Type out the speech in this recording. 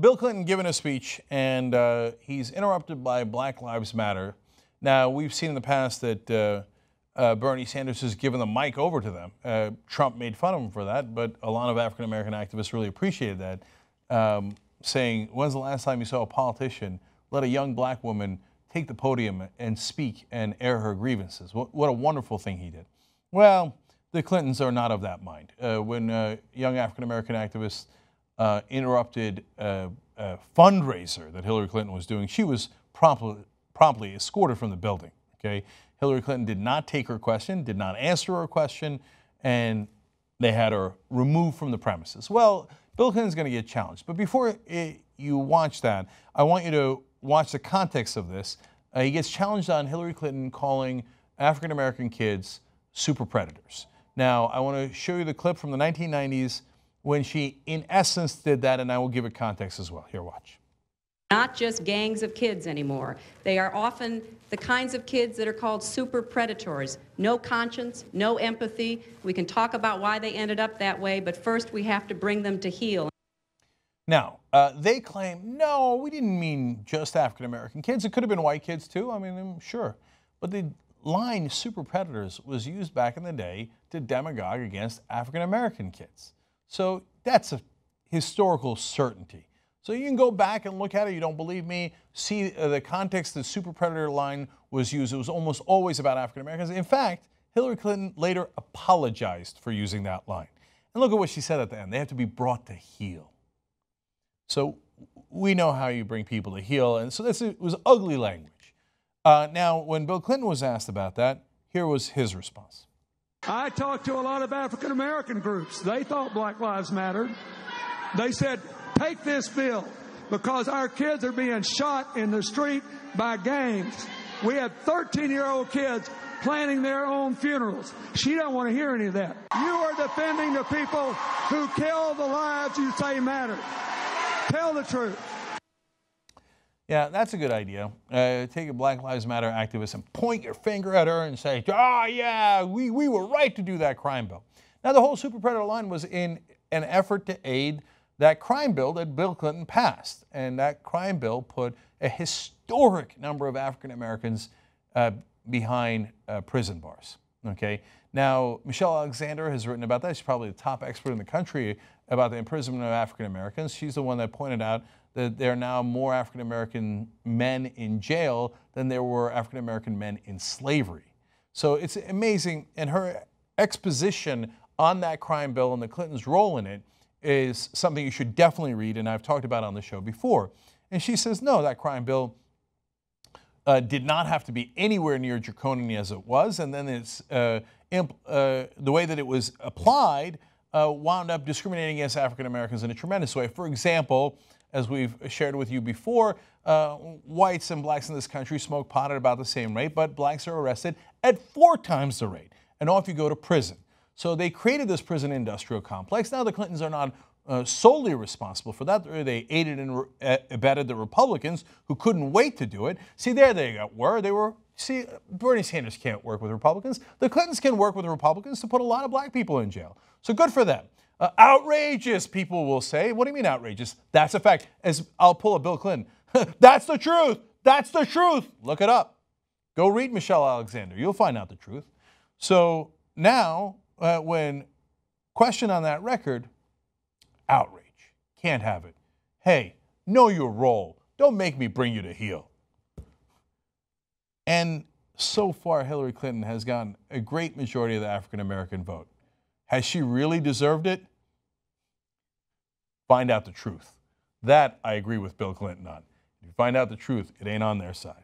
Bill Clinton giving a speech, and he's interrupted by Black Lives Matter. Now, we've seen in the past that Bernie Sanders has given the mic over to them. Trump made fun of him for that, but a lot of African-American activists really appreciated that, saying, when's the last time you saw a politician let a young black woman take the podium and speak and air her grievances? What a wonderful thing he did. Well, the Clintons are not of that mind. When young African-American activists interrupted a fundraiser that Hillary Clinton was doing, she was promptly escorted from the building. Okay, Hillary Clinton did not take her question, did not answer her question, and they had her removed from the premises. Well, Bill Clinton's going to get challenged. But before you watch that, I want you to watch the context of this. He gets challenged on Hillary Clinton calling African-American kids super predators. Now, I want to show you the clip from the 1990s when she, in essence, did that, and I will give it context as well. Here, watch. Not just gangs of kids anymore. They are often the kinds of kids that are called super predators. No conscience, no empathy. We can talk about why they ended up that way, but first we have to bring them to heel. Now, they claim, no, we didn't mean just African-American kids. It could have been white kids too, I mean, sure. But the line super predators was used back in the day to demagogue against African-American kids. So that's a historical certainty. So you can go back and look at it. You don't believe me? See the context the super predator line was used. It was almost always about African Americans. In fact, Hillary Clinton later apologized for using that line. And look at what she said at the end. They have to be brought to heel. So we know how you bring people to heel. And so it was ugly language. Now, when Bill Clinton was asked about that, here was his response. I talked to a lot of African American groups. They thought Black Lives Mattered. They said, take this bill because our kids are being shot in the street by gangs. We had 13-year-old kids planning their own funerals. She don't want to hear any of that. You are defending the people who kill the lives you say matter. Tell the truth. Yeah, that's a good idea. Take a Black Lives Matter activist and point your finger at her and say, oh yeah, we were right to do that crime bill. Now, the whole super predator line was in an effort to aid that crime bill that Bill Clinton passed. And that crime bill put a historic number of African Americans behind prison bars. Okay. Now, Michelle Alexander has written about that. She's probably the top expert in the country about the imprisonment of African Americans. She's the one that pointed out that there are now more African American men in jail than there were African American men in slavery. So it's amazing. And her exposition on that crime bill and the Clintons' role in it is something you should definitely read, and I've talked about on the show before. And she says, no, that crime bill did not have to be anywhere near draconian as it was, and then the way that it was applied wound up discriminating against African Americans in a tremendous way. For example, as we've shared with you before, whites and blacks in this country smoke pot at about the same rate, but blacks are arrested at 4 times the rate, and off you go to prison. So they created this prison industrial complex. Now the Clintons are not solely responsible for that. They aided and abetted the Republicans who couldn't wait to do it. See, there they were. See, Bernie Sanders can't work with Republicans. The Clintons can work with the Republicans to put a lot of black people in jail. So good for them. Outrageous, people will say. What do you mean outrageous? That's a fact. As I'll pull a Bill Clinton. That's the truth. That's the truth. Look it up. Go read Michelle Alexander. You'll find out the truth. So now, when questioned on that record, outrage. Can't have it. Hey, know your role. Don't make me bring you to heel. And so far, Hillary Clinton has gotten a great majority of the African American vote. Has she really deserved it? Find out the truth. That I agree with Bill Clinton on. If you find out the truth, it ain't on their side.